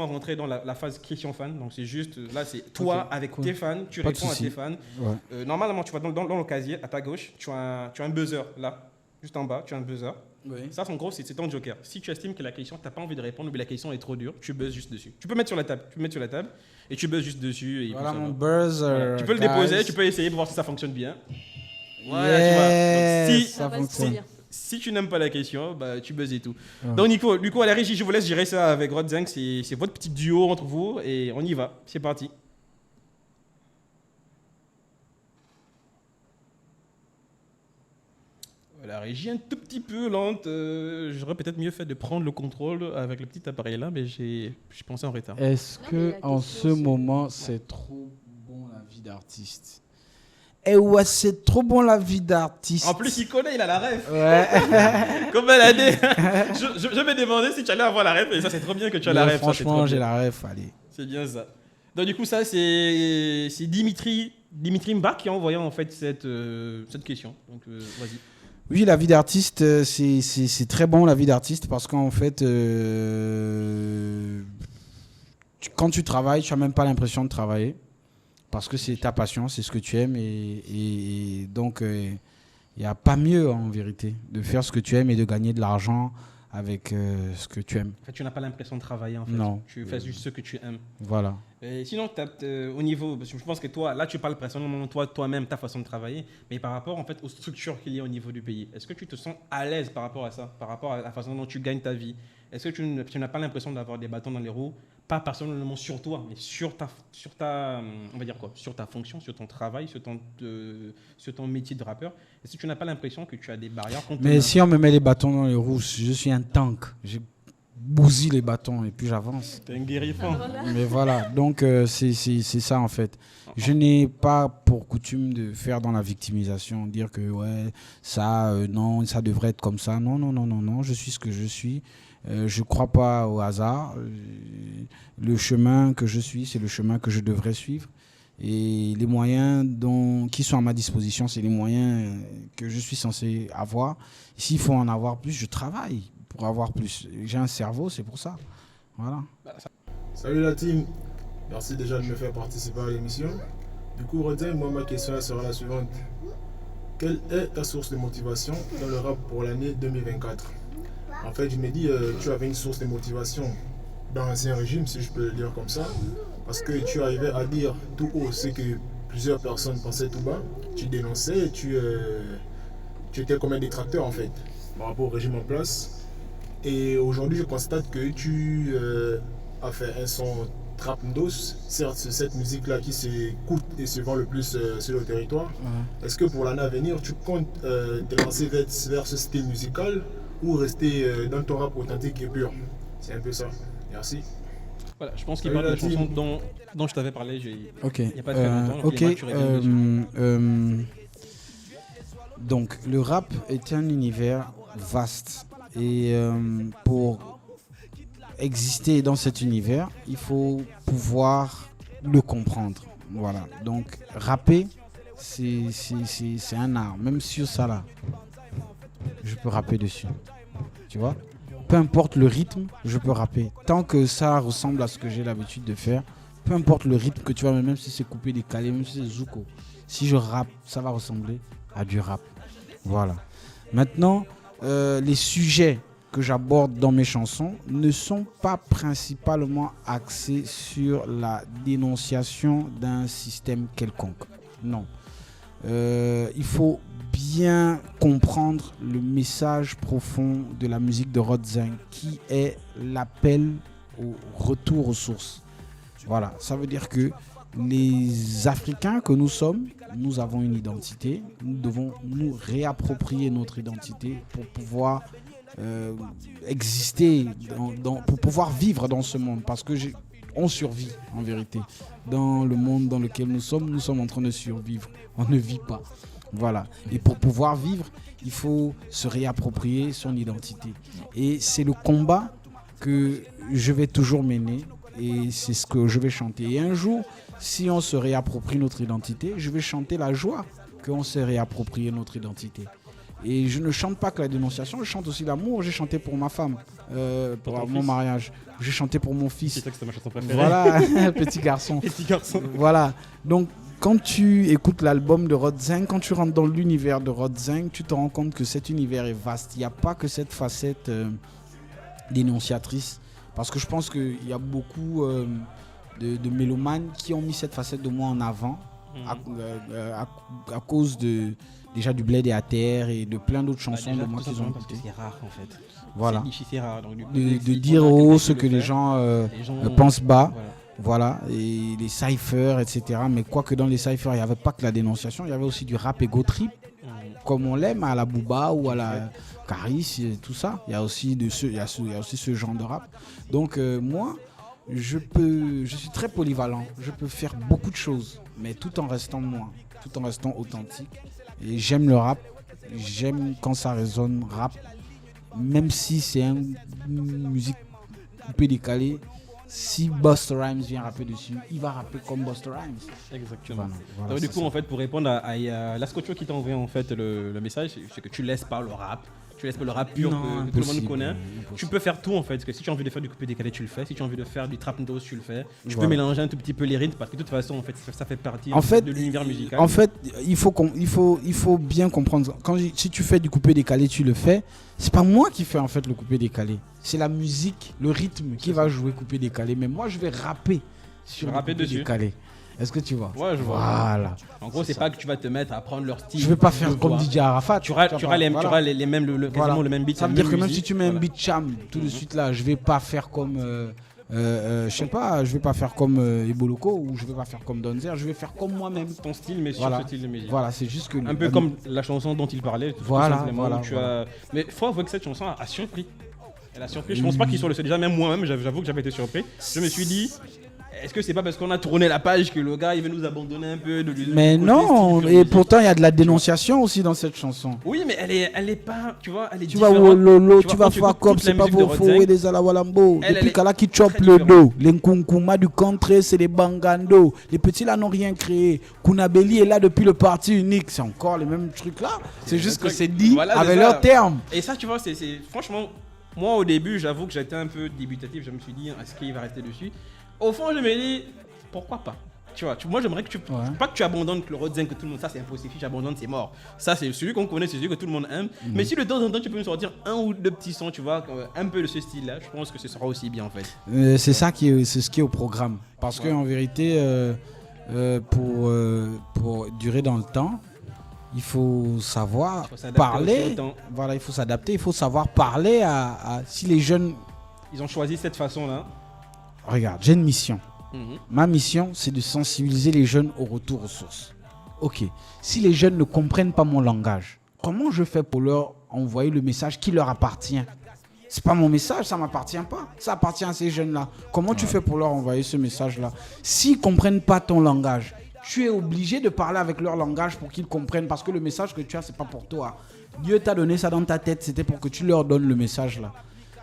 vraiment rentrer dans la phase question fan. Donc, c'est juste, là, c'est toi avec cool. tes fans, tu Pas de réponds à souci. tes fans. Ouais. Normalement, tu vas dans le casier, à ta gauche, tu as un buzzer là, juste en bas, tu as un buzzer. Oui. Ça, en gros, c'est ton joker. Si tu estimes que la question, tu n'as pas envie de répondre ou que la question est trop dure, tu buzzes juste dessus. Tu peux mettre sur la table, et tu buzzes juste dessus. Et Voilà puis ça mon va. buzz. Voilà. Tu peux le déposer, tu peux essayer pour voir si ça fonctionne bien. Voilà, tu vois. Donc, Ça passe trop fonctionne. bien. si tu n'aimes pas la question, bah, tu buzzes et tout. Ouais. Donc, Nico, à la régie, je vous laisse gérer ça avec Rodzeng. C'est votre petit duo entre vous et on y va. C'est parti. La régie est un tout petit peu lente. J'aurais peut-être mieux fait de prendre le contrôle avec le petit appareil là, mais j'ai pensé en retard. Est-ce Non, mais que la en question, ce c'est- moment c'est trop bon la vie d'artiste? Eh ouais, c'est trop bon la vie d'artiste. En plus, il connaît, il a la ref. Ouais. Comme elle a dit. Je me demandais si tu allais avoir la ref, et ça, c'est trop bien que tu as la Mais ref. ça, c'est franchement, trop j'ai bien. la ref, allez. C'est bien ça. Donc, du coup, ça, c'est Dimitri Mba qui a envoyé en fait cette question. Donc, vas-y. Oui, la vie d'artiste, c'est très bon la vie d'artiste parce qu'en fait, quand tu travailles, tu n'as même pas l'impression de travailler parce que c'est ta passion, c'est ce que tu aimes et donc il n'y a pas mieux en vérité de faire ce que tu aimes et de gagner de l'argent avec ce que tu aimes. En fait, tu n'as pas l'impression de travailler en fait. Non. Tu fais juste ce que tu aimes. Voilà. Et sinon, au niveau, parce que je pense que toi, là, tu parles personnellement toi-même, ta façon de travailler, mais par rapport en fait aux structures qu'il y a au niveau du pays, est-ce que tu te sens à l'aise par rapport à ça, par rapport à la façon dont tu gagnes ta vie? Est-ce que tu n'as pas l'impression d'avoir des bâtons dans les roues, pas personnellement sur toi, mais sur ta, on va dire quoi, sur ta fonction, sur ton travail, sur ton métier de rappeur? Est-ce que tu n'as pas l'impression que tu as des barrières contre Mais si on me met les bâtons dans les roues, je suis un tank. Je bousille les bâtons et puis j'avance. T'es un guérissant. Mais voilà, donc c'est ça en fait. Je n'ai pas pour coutume de faire dans la victimisation, dire que ouais, ça, non, ça devrait être comme ça. Non, non, non, non, non, je suis ce que je suis. Je ne crois pas au hasard. Le chemin que je suis, c'est le chemin que je devrais suivre. Et les moyens qui sont à ma disposition, c'est les moyens que je suis censé avoir. S'il faut en avoir plus, je travaille pour avoir plus. J'ai un cerveau, c'est pour ça. Voilà. Salut la team, merci déjà de me faire participer à l'émission. Du coup, Rodzeng, moi ma question sera la suivante. Quelle est ta source de motivation dans le rap pour l'année 2024? En fait, je me dis, tu avais une source de motivation dans l'ancien régime, si je peux le dire comme ça, parce que tu arrivais à dire tout haut ce que plusieurs personnes pensaient tout bas, tu dénonçais, tu étais comme un détracteur en fait, par rapport au régime en place. Et aujourd'hui, je constate que tu as fait un son trap ndos. Certes, c'est cette musique-là qui s'écoute et se vend le plus sur le territoire. Ouais. Est-ce que pour l'année à venir, tu comptes te lancer vers ce style musical ou rester dans ton rap authentique et pur? C'est un peu ça. Merci. Voilà, je pense qu'il Salut parle de la la chanson team. dont je t'avais parlé. Ok. Il n'y a pas très longtemps. donc Ok. il est maturé dessus. Donc, le rap est un univers vaste. Et pour exister dans cet univers, il faut pouvoir le comprendre. Voilà. Donc, rapper, c'est un art. Même sur ça, là, je peux rapper dessus. Tu vois? Peu importe le rythme, je peux rapper. Tant que ça ressemble à ce que j'ai l'habitude de faire, peu importe le rythme que tu vas, même si c'est coupé, décalé, même si c'est zouk, si je rappe, ça va ressembler à du rap. Voilà. Maintenant, les sujets que j'aborde dans mes chansons ne sont pas principalement axés sur la dénonciation d'un système quelconque. Non. Il faut bien comprendre le message profond de la musique de Rodzeng, qui est l'appel au retour aux sources. Voilà, ça veut dire que les Africains que nous sommes, nous avons une identité, nous devons nous réapproprier notre identité pour pouvoir exister, pour pouvoir vivre dans ce monde, parce que on survit en vérité. Dans le monde dans lequel nous sommes en train de survivre, on ne vit pas. Voilà. Et pour pouvoir vivre, il faut se réapproprier son identité. Et c'est le combat que je vais toujours mener et c'est ce que je vais chanter. Et un jour, si on se réapproprie notre identité, je vais chanter la joie qu'on s'est réapproprié notre identité. Et je ne chante pas que la dénonciation, je chante aussi l'amour. J'ai chanté pour ma femme, pour mon mariage. J'ai chanté pour mon fils. C'est ça que c'est ma chanson préférée. Voilà, petit garçon. Petit garçon. Voilà. Donc, quand tu écoutes l'album de Rodzeng, quand tu rentres dans l'univers de Rodzeng, tu te rends compte que cet univers est vaste. Il n'y a pas que cette facette dénonciatrice. Parce que je pense qu'il y a beaucoup de mélomanes qui ont mis cette facette de moi en avant à cause déjà du Bled et à terre et de plein d'autres chansons de moi qu'ils ont écoutées. C'est rare en fait. Voilà. C'est rare. Donc, De dire haut ce que les gens pensent bas. Voilà, et les cyphers, etc. Mais quoique dans les cyphers, il n'y avait pas que la dénonciation, il y avait aussi du rap ego trip, comme on l'aime à la Booba ou à la Caris, et tout ça. Il y a aussi ce genre de rap. Donc moi, je suis très polyvalent. Je peux faire beaucoup de choses, mais tout en restant moi, tout en restant authentique. Et j'aime le rap, j'aime quand ça résonne rap, même si c'est une musique un peu décalée. Si Busta Rhymes vient rapper dessus, il va rapper comme Busta Rhymes. Exactement. Voilà, donc, du coup, en fait, pour répondre à Lascotio qui t'a envoyé en fait le message, c'est que tu laisses pas le rap. Tu laisses pas le rap pur que tout le monde connaît. Tu peux faire tout en fait. Parce que si tu as envie de faire du coupé décalé, tu le fais. Si tu as envie de faire du trap nose, tu le fais. Tu peux mélanger un tout petit peu les rythmes parce que de toute façon, en fait, ça fait partie de l'univers musical. En fait, il faut bien comprendre. Si tu fais du coupé décalé, tu le fais. C'est pas moi qui fais en fait le coupé décalé. C'est la musique, le rythme qui va jouer coupé décalé. Mais moi, je vais rapper sur le coupé décalé. Est-ce que tu vois? Ouais, je vois. Voilà. En gros, c'est pas que tu vas te mettre à prendre leur style. Je vais pas faire comme DJ Arafat. Tu auras les mêmes, quasiment le même beat. Ça veut dire que même si tu mets un beat cham tout de suite là, je vais pas faire comme, je sais pas, je vais pas faire comme Eboloko ou je vais pas faire comme Donzer, je vais faire comme moi-même. Ton style, mais sur ce style de musique. Voilà, c'est juste que. Un peu comme la chanson dont il parlait. Voilà. Mais faut avouer que cette chanson a surpris. Elle a surpris. Je pense pas qu'il soit le seul. Déjà, même moi-même, j'avoue que j'avais été surpris. Je me suis dit. Est-ce que c'est pas parce qu'on a tourné la page que le gars il veut nous abandonner un peu Mais non, et pourtant il y a de la dénonciation aussi dans cette chanson. Oui, mais elle est pas, tu vois, elle est différente. Tu vas faire comme c'est pas vos faux et des alawalambo. Depuis qu'elle a qui chope le dos, les nkunkuma du contré, c'est les bangando. Les petits là n'ont rien créé. Kunabeli est là depuis le parti unique, c'est encore les mêmes trucs là. C'est juste que c'est dit avec leurs termes. Et ça, tu vois, c'est franchement, moi au début, j'avoue que j'étais un peu débutatif. Je me suis dit, est-ce qu'il va rester dessus? Au fond, je me dis, pourquoi pas? Tu vois, moi j'aimerais que pas que tu abandonnes le Rodzeng que tout le monde, ça c'est impossible. Si tu abandonnes, c'est mort. Ça c'est celui qu'on connaît, c'est celui que tout le monde aime. Mais si de temps en temps tu peux nous sortir un ou deux petits sons, tu vois, un peu de ce style-là, je pense que ce sera aussi bien en fait. C'est ça c'est ce qui est au programme. Parce qu'en vérité, pour durer dans le temps, il faut savoir parler. Voilà, il faut s'adapter. Il faut savoir parler à si les jeunes. Ils ont choisi cette façon-là. Regarde, j'ai une mission. Ma mission, c'est de sensibiliser les jeunes au retour aux sources. Ok, si les jeunes ne comprennent pas mon langage, comment je fais pour leur envoyer le message qui leur appartient? C'est pas mon message, ça m'appartient pas. Ça appartient à ces jeunes-là. Comment tu fais pour leur envoyer ce message-là? S'ils comprennent pas ton langage, tu es obligé de parler avec leur langage pour qu'ils comprennent, parce que le message que tu as, c'est pas pour toi. Dieu t'a donné ça dans ta tête, c'était pour que tu leur donnes le message là.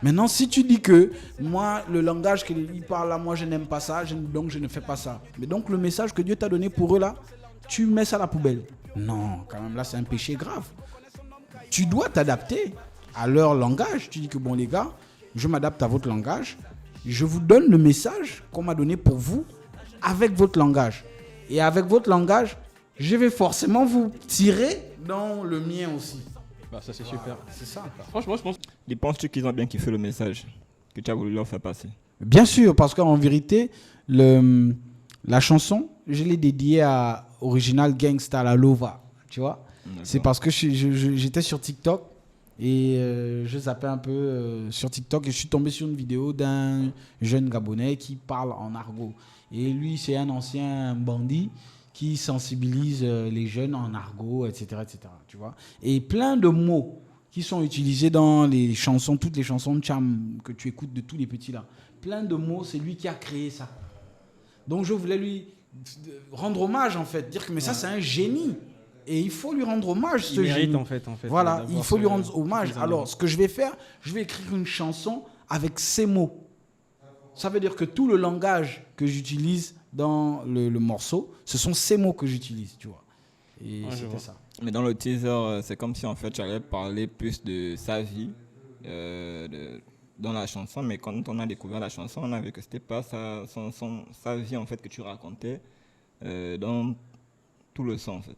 Maintenant, si tu dis que moi, le langage qu'il parle là, moi je n'aime pas ça, donc je ne fais pas ça. Mais donc le message que Dieu t'a donné pour eux là, tu mets ça à la poubelle. Non, quand même là c'est un péché grave. Tu dois t'adapter à leur langage. Tu dis que bon les gars, je m'adapte à votre langage. Je vous donne le message qu'on m'a donné pour vous avec votre langage. Et avec votre langage, je vais forcément vous tirer dans le mien aussi. Bah ça c'est super. C'est ça. Franchement, je pense. Et penses-tu qu'ils ont bien kiffé le message que tu as voulu leur faire passer? Bien sûr, parce qu'en vérité, la chanson, je l'ai dédiée à Original Gangsta La Lova. Tu vois? C'est parce que j'étais sur TikTok et je zappais un peu sur TikTok et je suis tombé sur une vidéo d'un jeune Gabonais qui parle en argot. Et lui, c'est un ancien bandit qui sensibilise les jeunes en argot, etc., etc. Tu vois? Et plein de mots qui sont utilisés dans les chansons, toutes les chansons de Cham que tu écoutes de tous les petits là. Plein de mots, c'est lui qui a créé ça. Donc je voulais lui rendre hommage en fait, dire que mais ça c'est un génie. Et il faut lui rendre hommage, ce génie. Il mérite en fait. Voilà, il faut lui rendre hommage. Alors ce que je vais faire, je vais écrire une chanson avec ces mots. Ça veut dire que tout le langage que j'utilise dans le morceau, ce sont ces mots que j'utilise, tu vois. Et Ouais, je vois. c'était ça. Mais dans le teaser, c'est comme si en fait tu allais parler plus de sa vie dans la chanson, mais quand on a découvert la chanson, on a vu que c'était pas sa vie en fait que tu racontais dans tout le son en fait.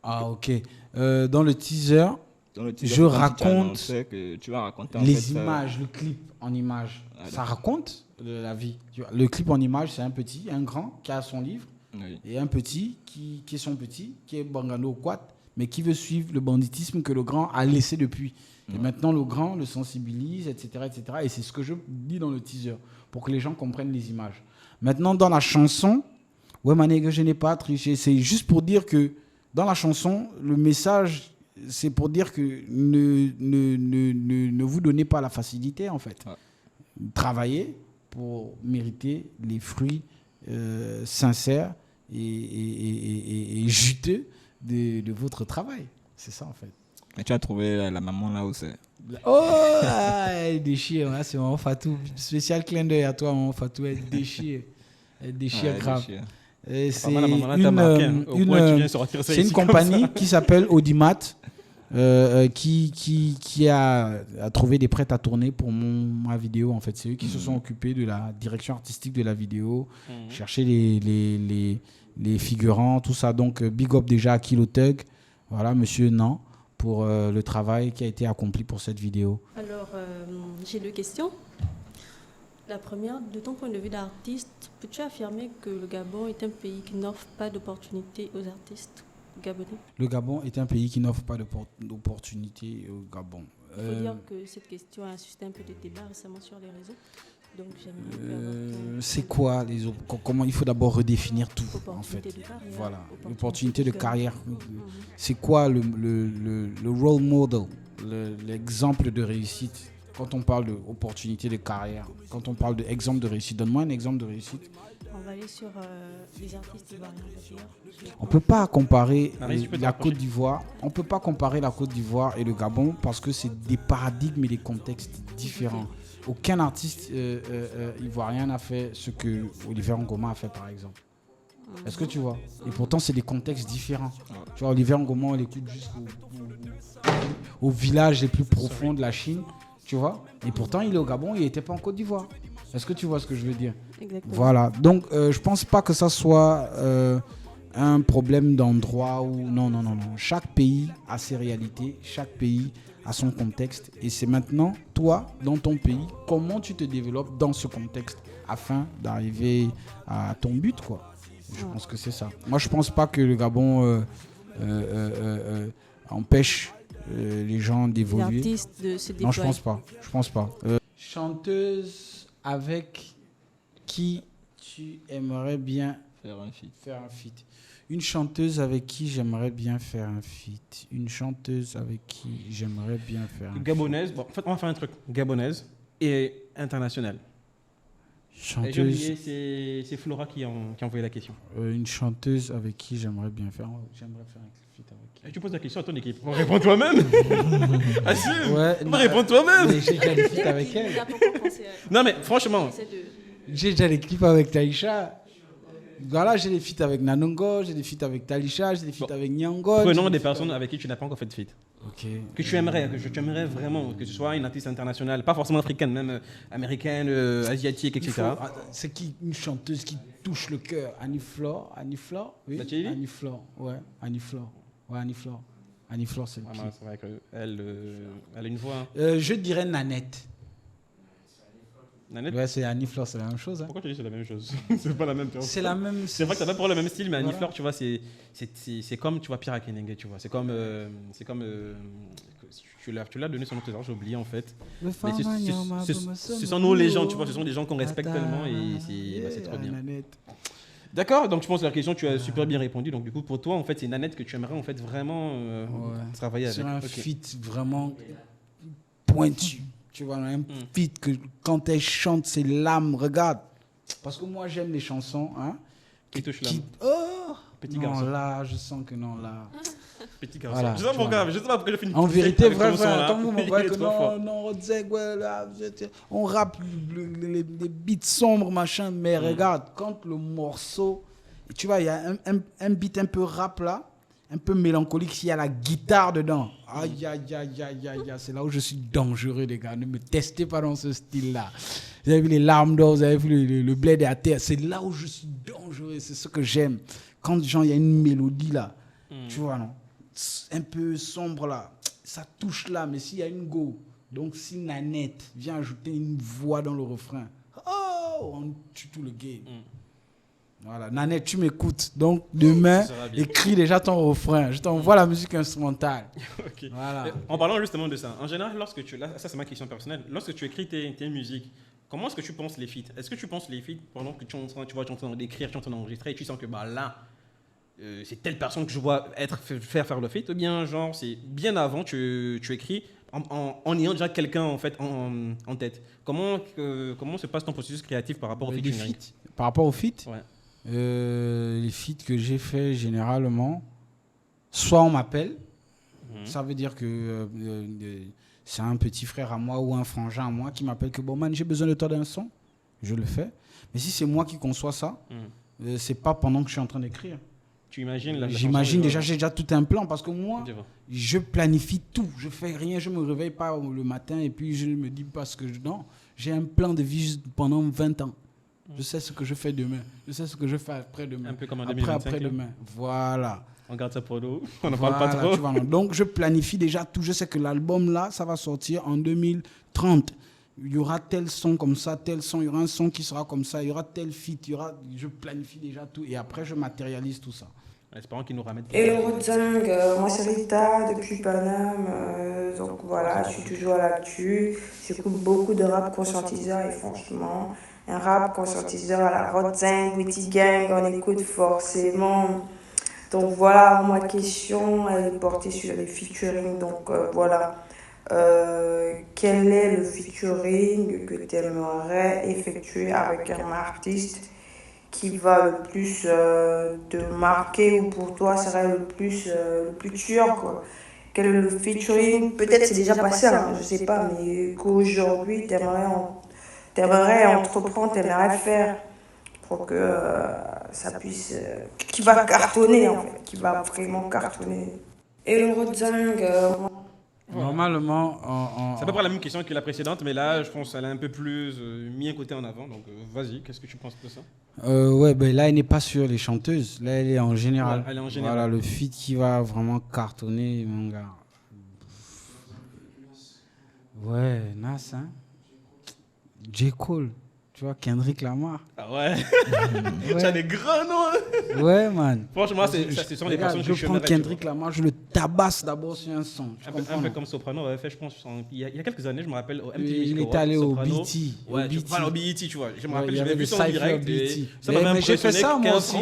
Ah, ok. Dans le teaser, Dans le teaser, je c'est comme si tu raconte annonçais que tu vas raconter en les fait, images, le clip en images. Ah, Ça raconte la vie. Tu vois. Le clip en images, c'est un petit, un grand qui a son livre, oui. et un petit qui est son petit, qui est Bangano Quat, mais qui veut suivre le banditisme que le grand a laissé depuis. Et maintenant, le grand le sensibilise, etc., etc. Et c'est ce que je dis dans le teaser, pour que les gens comprennent les images. Maintenant, dans la chanson, ouais, mané, que je n'ai pas triché. C'est juste pour dire que dans la chanson, le message, c'est pour dire que ne vous donnez pas la facilité, en fait. Ouais. Travaillez pour mériter les fruits sincères et juteux de votre travail. C'est ça, en fait. Mais tu as trouvé la maman là où c'est. Oh, elle déchire, hein, c'est mon Fatou. Spécial clin d'œil à toi, mon Fatou. Elle déchire. Elle déchire Ouais, grave. déchire. Et Pas mal, la maman là, t'as marqué, hein. Au point que tu viens sortir ça c'est une ici comme compagnie ça. qui s'appelle Audimat qui a trouvé des prêts à tourner pour ma vidéo. En fait, c'est eux qui se sont occupés de la direction artistique de la vidéo, chercher les figurants, tout ça. Donc, big up déjà à Kilo Thug, voilà, monsieur Nan, pour le travail qui a été accompli pour cette vidéo. Alors, j'ai deux questions. La première, de ton point de vue d'artiste, peux-tu affirmer que le Gabon est un pays qui n'offre pas d'opportunités aux artistes gabonais? Le Gabon est un pays qui n'offre pas d'opportunités au Gabon. Il faut dire que cette question a suscité un peu de débat récemment sur les réseaux. Donc, j'aimerais avoir ton- C'est quoi comment il faut d'abord redéfinir tout en fait. Opportunité de carrière, Voilà, opportunité l'opportunité de de carrière. Mhm. C'est quoi le role model, l'exemple de réussite quand on parle d'opportunité de carrière, quand on parle d'exemple de réussite? Donne-moi un exemple de réussite. On va aller sur les artistes ivoiriens d'ailleurs. On peut pas comparer Marie, tu peux te la rapprocher. Côte d'Ivoire. On peut pas comparer la Côte d'Ivoire et le Gabon parce que c'est des paradigmes et des contextes différents. Aucun artiste ivoirien n'a fait ce que Olivier Ngoma a fait par exemple. Est-ce que tu vois? Et pourtant c'est des contextes différents. Tu vois, Olivier Ngoma on l'écoute jusqu'au village les plus profonds de la Chine. Tu vois? Et pourtant il est au Gabon, il n'était pas en Côte d'Ivoire. Est-ce que tu vois ce que je veux dire? Exactement. Voilà, donc je pense pas que ça soit un problème d'endroit ou non. Chaque pays a ses réalités, chaque pays a son contexte et c'est maintenant toi dans ton pays comment tu te développes dans ce contexte afin d'arriver à ton but quoi. Je pense que c'est ça. Moi je pense pas que le Gabon empêche les gens Les d'évoluer. artistes de se déployer. Non, je pense pas. Chanteuse avec qui tu aimerais bien Faire un feat. faire un feat? Une chanteuse avec qui j'aimerais bien faire un feat. Une chanteuse avec qui j'aimerais bien faire un feat. Gabonaise, bon, en fait, on va faire un truc. Gabonaise et internationale. Et j'ai Chanteuse, oublié, c'est Flora qui a envoyé la question. une chanteuse avec qui j'aimerais bien faire. J'aimerais faire un feat avec qui? Et tu poses la question à ton équipe. On répond toi-même. Assume. Ouais, On répond toi-même. mais j'ai déjà des feats avec elle. Il a pas encore pensé à- Non mais franchement, Essaie de- J'ai déjà des clips avec Taïcha. Voilà, j'ai des feats avec Nanongo, j'ai des feats avec Talisha, j'ai des feats Bon. avec Nyango. j'ai prenons des des feats personnes avec qui tu n'as pas encore fait de feat. Ok. Que tu aimerais vraiment, que ce soit une artiste internationale, pas forcément africaine, même américaine, asiatique, Il etc. faut- C'est qui une chanteuse qui touche le cœur? Annie Flore, oui. Bacheli? Annie Flore, ouais. Annie Flore, Annie Flore, c'est le Ah, pied. c'est vrai qu'elle elle a une voix. Je dirais Nanette. Nanette, Ouais, c'est Annie Flore, c'est la même chose. Hein. pourquoi tu dis que c'est la même chose? C'est pas la même personne. C'est la même. C'est vrai que t'as pas pour le même style, mais Annie Voilà. Fleur, tu vois, c'est comme, tu vois, Pierre Akenenge, tu vois. C'est comme, tu l'as donné son nom tout à l'heure, j'ai oublié en fait. Le Mais ce sont nos légendes, tu vois, ce sont des gens qu'on respecte tellement et c'est trop bien. Nanette. D'accord, donc je pense que la question, tu as super bien répondu. Donc du coup, pour toi, en fait, c'est Nanette que tu aimerais en fait vraiment travailler avec. Sur un Ok. feat vraiment pointu. Tu vois, un feat que quand elle chante, c'est l'âme, regarde. Parce que moi, j'aime les chansons. Hein, Qui touche l'âme. Oh Petit non, garçon. là, je sens que non, là. Petit garçon. Voilà, je sais pas tu pourquoi, vois. je sais pas pourquoi j'ai fait une En petite vérité, avec vrai, ton son, là. quand vous m'envoyez Il est que trop fort. non, Rodzeg, ouais, là, on rappe les beats sombres, machin, mais regarde, quand le morceau, tu vois, il y a un beat un peu rap là, un peu mélancolique s'il y a la guitare dedans. Aïe, aïe, aïe, aïe, aïe, aïe. C'est là où je suis dangereux, les gars. Ne me testez pas dans ce style-là. Vous avez vu les larmes d'or, vous avez vu le bled à terre. C'est là où je suis dangereux. C'est ce que j'aime. Quand genre, il y a une mélodie là, tu vois, non? Un peu sombre là, ça touche là, mais s'il y a une go, donc si Nanette vient ajouter une voix dans le refrain, oh, on tue tout le game. Voilà, Nanette, tu m'écoutes. Donc demain, écris déjà ton refrain. Je t'envoie la musique instrumentale. Ok. Voilà. En parlant justement de ça, en général, lorsque tu... Là, ça c'est ma question personnelle. Lorsque tu écris tes musiques, comment est-ce que tu penses les feats? Est-ce que tu penses les feats pendant que tu es en train d'écrire, tu es en train d'enregistrer et tu sens que bah, là, c'est telle personne que je vois faire le feat, ou bien genre c'est bien avant tu écris en ayant déjà quelqu'un en fait en tête. Comment se passe ton processus créatif par rapport au featuring? Par rapport au feat, ouais. Les feats que j'ai fait généralement, soit on m'appelle, ça veut dire que c'est un petit frère à moi ou un frangin à moi qui m'appelle que bon man, j'ai besoin de toi d'un son, je le fais. Mais si c'est moi qui conçois ça, c'est pas pendant que je suis en train d'écrire. Tu imagines J'imagine déjà, j'ai déjà tout un plan parce que moi, je planifie tout. Je fais rien, je me réveille pas le matin et puis je me dis parce que non, j'ai un plan de vie pendant 20 ans. Je sais ce que je fais demain. Je sais ce que je fais après-demain. Un peu comme en 2025. Après-demain. Voilà. On garde ça pour nous. On n'en parle pas trop. Tu vois, donc, je planifie déjà tout. Je sais que l'album, là, ça va sortir en 2030. Il y aura tel son comme ça, tel son. Il y aura un son qui sera comme ça. Il y aura tel feat. Je planifie déjà tout. Et après, je matérialise tout ça. Espérons qu'ils nous ramènent. Et le Rodzing, moi c'est Rita depuis Paname, donc voilà, je suis toujours à l'actu. J'écoute beaucoup de rap conscientiseur et franchement, un rap conscientiseur à la Rodzing, Witty Gang, on écoute forcément. Donc voilà, ma question elle est portée sur les featuring, donc voilà. Quel est le featuring que tu aimerais effectuer avec un artiste qui va le plus te marquer ou pour toi serait le plus tueur quoi. Quel est le featuring? Peut-être c'est déjà passé, hein, je sais pas, mais qu'aujourd'hui t'aimerais entreprendre, t'aimerais faire pour que ça puisse... qui va cartonner en fait, qui va vraiment cartonner. Et le Rodzing... Normalement, c'est à peu près la même question que la précédente, mais là, je pense qu'elle est un peu plus mis un côté en avant. Donc, vas-y, qu'est-ce que tu penses de ça? Ouais, ben là, elle n'est pas sur les chanteuses. Là, elle est en général. Ouais, elle est en général. Voilà, le feat qui va vraiment cartonner, mon gars. Ouais, Nas, hein. J. Cole. Tu vois, Kendrick Lamar. Ah ouais. Tu as des grands noms. Ouais, man. Franchement, ce sont les personnes que je prends Kendrick Lamar, je le tabasse d'abord sur un son. Un peu comme Soprano avait fait, je pense, il y a quelques années, je me rappelle, au MTV il est allé au BET. Ouais, au BET, tu vois. Je me rappelle, j'avais vu ça en direct. Ça m'avait j'ai fait ça, moi aussi.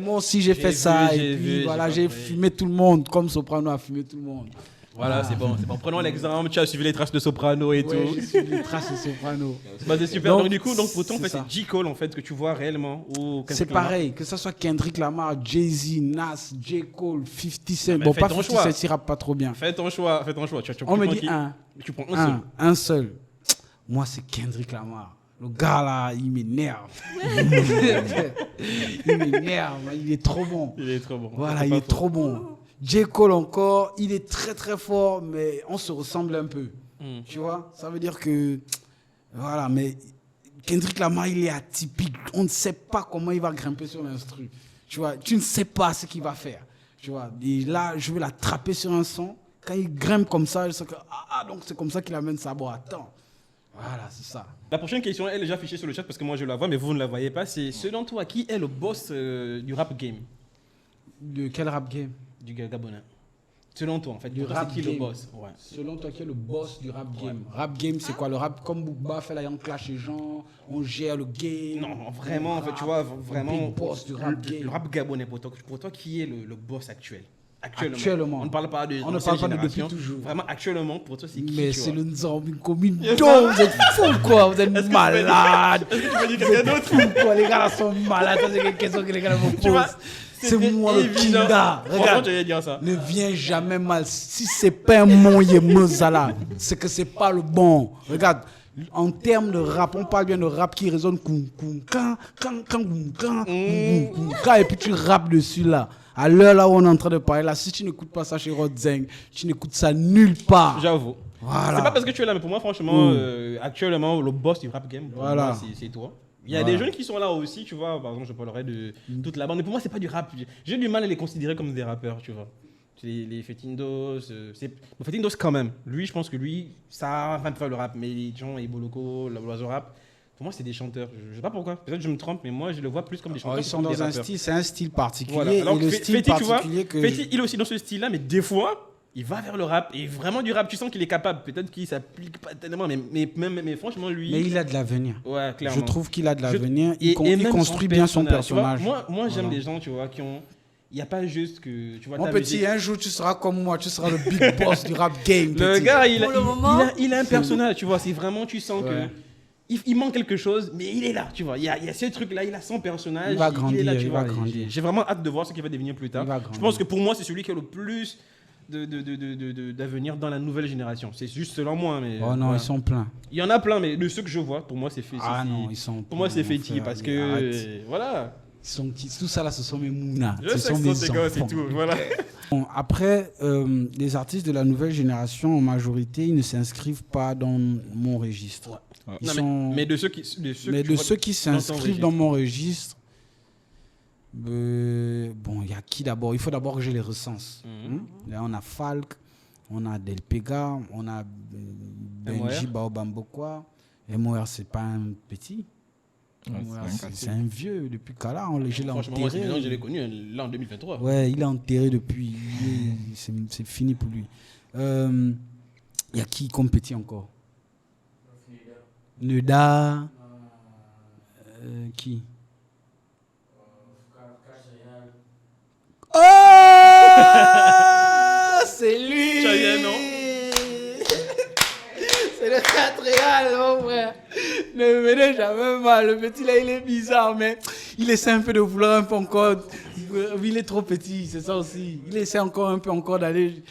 Moi aussi, j'ai fait ça. Et puis, voilà, j'ai fumé tout le monde, comme Soprano a fumé tout le monde. Voilà, c'est bon. Prenons l'exemple, tu as suivi les traces de Soprano et tout. J'ai suivi les traces de Soprano. Bah, c'est super. Donc, du coup, pour toi, en fait, c'est J. Cole en fait, que tu vois réellement. C'est pareil, que ce soit Kendrick Lamar, Jay-Z, Nas, J. Cole, 50 Cent. Bon, pas 50 Cent, il rappe pas trop bien. Fais ton choix. On me dit tu prends un seul. Un seul. Moi, c'est Kendrick Lamar. Le gars là, il m'énerve. Il m'énerve, il est trop bon. Voilà, il est trop bon. J. Cole encore, il est très très fort, mais on se ressemble un peu. Tu vois, ça veut dire que... Voilà, mais Kendrick Lamar, il est atypique. On ne sait pas comment il va grimper sur l'instru. Tu vois, tu ne sais pas ce qu'il va faire. Tu vois, et là, je vais l'attraper sur un son. Quand il grimpe comme ça, je sais que... donc c'est comme ça qu'il amène sa boîte. Attends. Voilà, c'est ça. La prochaine question, elle est déjà affichée sur le chat parce que moi je la vois, mais vous ne la voyez pas. C'est selon toi, qui est le boss du rap game? De quel rap game? Du Gabonais. Selon toi, en fait, du rap c'est qui game. le boss? Ouais. Selon toi, qui est le boss du rap game? Rap game, c'est quoi? Le rap comme Booba fait la Young Clash les gens, on gère le game. Non, vraiment, en fait, tu vois, vraiment. Le boss du rap game. Le rap gabonais, pour toi, qui est le boss actuel? Actuellement. On ne parle pas de depuis toujours. Vraiment, actuellement, pour toi, c'est qui? Mais c'est le Nzambi commune. Vous êtes fous, quoi. Vous êtes malades. Est-ce que tu veux dire quelqu'un d'autre? Fous, quoi. Les gars là sont malades. Ça, c'est une question que les gars me posent. C'est moi le Kinda. Regarde, dire ça. Ne viens jamais mal. Si c'est pas un mon Yemozala, c'est que c'est pas le bon. Regarde, En termes de rap, on parle bien de rap qui résonne et puis tu rappes dessus là. À l'heure là où on est en train de parler là, si tu n'écoutes pas ça chez Rodzeng, tu n'écoutes ça nulle part. J'avoue. Voilà. C'est pas parce que tu es là, mais pour moi, franchement, actuellement, le boss du rap game, pour Voilà. moi, c'est toi. Il y a des jeunes qui sont là aussi, tu vois. Par exemple, je parlerai de toute la bande. Mais pour moi, c'est pas du rap. J'ai du mal à les considérer comme des rappeurs, tu vois. Les Fetindos, Fetindos quand même. Lui, je pense que lui, ça va faire le rap. Mais les gens, et Boloko, l'oiseau rap, pour moi, c'est des chanteurs. Je sais pas pourquoi. Peut-être que je me trompe, mais moi, je le vois plus comme des chanteurs. Ils sont dans un style, c'est un style particulier. Voilà. Alors, et le style Feti, tu vois, particulier que Feti, il est aussi dans ce style-là, mais des fois, il va vers le rap. Et vraiment du rap, tu sens qu'il est capable. Peut-être qu'il s'applique pas tellement, mais franchement, lui. mais il a de l'avenir. Ouais, clairement. Je trouve qu'il a de l'avenir. Et Il même construit bien son tu vois. personnage. Moi j'aime Voilà. les gens, tu vois, qui ont. Il n'y a pas juste que. Tu vois, Mon ta petit, musique. un jour tu seras comme moi, tu seras le big boss du rap game. Le petit. gars, Pour le moment. il a un personnage, tu vois. C'est vraiment, tu sens que. Il manque quelque chose, mais il est là, tu vois. Il y a ce truc-là, il a son personnage. Il va est grandir, là, tu il vois. va grandir. J'ai vraiment hâte de voir ce qu'il va devenir plus tard. Il va Je grandir. pense que pour moi, c'est celui qui a le plus d'avenir dans la nouvelle génération. C'est juste selon moi. Mais, Oh non, voilà. ils sont pleins. Il y en a plein, mais de ceux que je vois, pour moi, c'est fait. Ah non, ils sont. Pour moi, c'est pleins, mon Feti frère. parce Arrête. que. Voilà. Ils sont petits. Tout ça là, ce sont mes mounas. Je Ce sais sont que mes c'est gars, c'est enfants. tout. Voilà. Bon, après, les artistes de la nouvelle génération, en majorité, ils ne s'inscrivent pas dans mon registre. Ils Non, sont- mais de ceux qui. Mais tu de vois ceux qui dans ton s'inscrivent dans mon registre, bon, il y a qui d'abord? Il faut d'abord que je les recense. Là, on a Falk, on a Del Pega, on a Benji Baobambokwa. MOR, c'est pas un petit. Ouais, MOR, c'est un c'est un vieux. Depuis Kala, je l'ai Franchement, moi, enterré. je l'ai connu là en 2023. Ouais, il est enterré depuis. C'est fini pour lui. Il y a qui comme petit encore? Neda. Qui? Oh! C'est lui! Chaya, non? C'est le 4 Réal, mon frère. Ne me menez jamais mal. Le petit là, il est bizarre, mais il essaie un peu de vouloir un peu encore. Il est trop petit, c'est ça aussi. Il essaie encore un peu encore d'aller.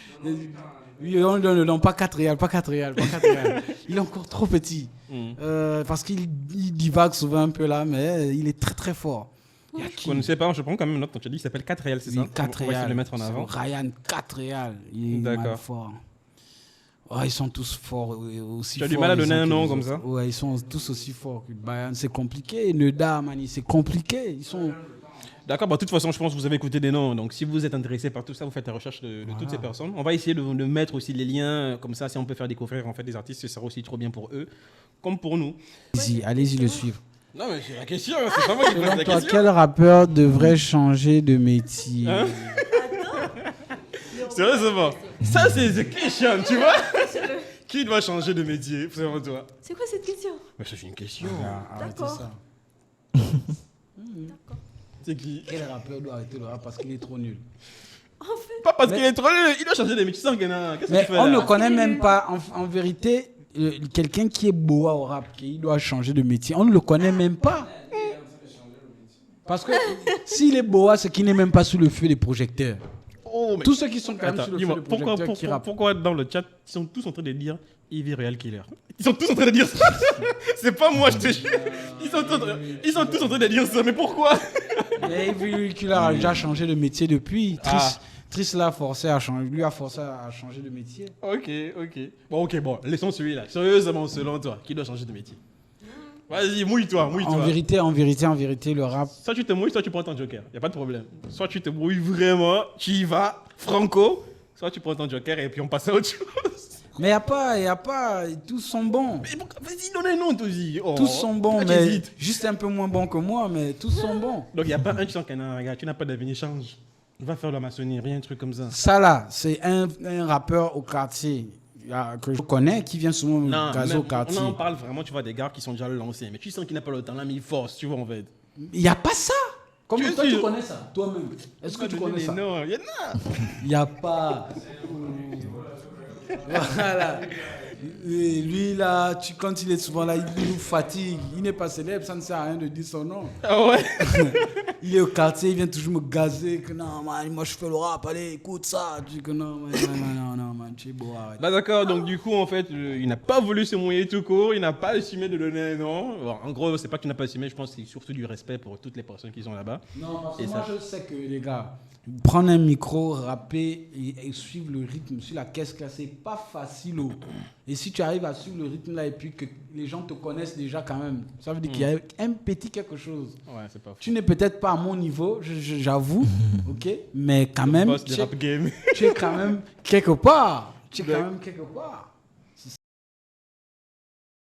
Non, pas 4 Réal, pas 4 Réal, pas 4 Réal. Il est encore trop petit. Parce qu'il divague souvent un peu là, mais il est très très fort. Il y a Je qui? connaissais pas, je prends quand même une note quand tu as dit il s'appelle 4 Real, c'est ça? 4 On va essayer de Réal. le mettre en avant. Ryan 4 Réal. Il est D'accord. mal fort. Oh, ils sont tous forts aussi. Tu as du forts mal à les donner uns un que nom les comme autres. ça? Ouais, ils sont tous aussi forts que Bayern. C'est compliqué. Neda, Mani, c'est compliqué. Ils sont. D'accord, bah, de toute façon, je pense que vous avez écouté des noms. Donc, si vous êtes intéressé par tout ça, vous faites la recherche de toutes ces personnes. On va essayer de mettre aussi les liens, comme ça, si on peut faire découvrir en fait, des artistes, ce sera aussi trop bien pour eux, comme pour nous. Allez-y le suivre. Non, mais c'est la question, c'est pas moi qui pose Selon la toi, question. quel rappeur devrait changer de métier? Hein? Sérieusement, ça c'est the question, tu vois? Qui doit changer de métier, selon toi? C'est quoi cette question? Mais c'est une question. Arrêtez D'accord. ça. C'est qui? Quel rappeur doit arrêter le rap parce qu'il est trop nul? Pas parce qu'il est trop nul, il doit changer de métier. Tu sens que non, qu'est-ce que Mais tu fais on là? ne connaît même pas, en vérité, quelqu'un qui est boa au rap, qui doit changer de métier. On ne le connaît même pas. Parce que s'il est boa, c'est qu'il n'est même pas sous le feu des projecteurs. Oh, mais... Tous ceux qui sont quand même Attends, sous le feu dis-moi, des projecteurs qui rappent. pourquoi dans le chat, ils sont tous en train de dire Ivy Real Killer? Ils sont tous en train de dire ça. C'est pas moi, je te jure. Ils sont tous en train de dire ça, mais pourquoi? Et vu qu'il a déjà changé de métier depuis, Triss l'a forcé à changer, lui a forcé à changer de métier. Ok. Bon, laissons celui-là. Sérieusement, selon toi, qui doit changer de métier? Vas-y, mouille-toi. En vérité, le rap. Soit tu te mouilles, soit tu prends ton joker. Y a pas de problème. Soit tu te mouilles vraiment, tu y vas, franco, soit tu prends ton joker et puis on passe à autre chose. Mais y a pas, tous sont bons. Mais vas-y, donne un nom, Tozi. Oh. Tous sont bons, Pourquoi mais t'hésites? juste un peu moins bons que moi, mais tous sont bons. Donc, il n'y a pas un, tu sens qu'il y en a un, regarde, tu n'as pas d'avenir, change. Va faire la maçonnerie, rien, un truc comme ça. Ça là, c'est un rappeur au quartier que je connais qui vient souvent me gazer au quartier. On en parle vraiment, tu vois, des gars qui sont déjà lancés. Mais tu sens qu'il n'a pas le temps là, mais il force, tu vois, en fait. Il n'y a pas ça. Comme Tu es toi, tu sûr? connais ça, toi-même. Est-ce que tu connais ça? Non, il y en a. Il n'y a pas. Voilà. Et lui, là, quand il est souvent là, il nous fatigue. Il n'est pas célèbre, ça ne sert à rien de dire son nom. Ah ouais? Il est au quartier, il vient toujours me gazer. Que non, man, moi je fais le rap, allez, écoute ça. Je dis que non, man, non, man. tu es beau, arrête. Bah d'accord, donc du coup, en fait, il n'a pas voulu se mouiller tout court, il n'a pas assumé de donner un nom. Bon, en gros, c'est pas qu'il n'a pas assumé, je pense que c'est surtout du respect pour toutes les personnes qui sont là-bas. Non, parce que Et moi, ça- je sais que les gars, prendre un micro, rapper et suivre le rythme sur la caisse là, c'est pas facile. Et si tu arrives à suivre le rythme là et puis que les gens te connaissent déjà quand même, ça veut dire qu'il y a un petit quelque chose. Ouais, c'est pas faux. Tu n'es peut-être pas à mon niveau, j'avoue, ok, mais quand Le même, boss du rap game. tu es quand même quelque part. Tu es quand même quelque part.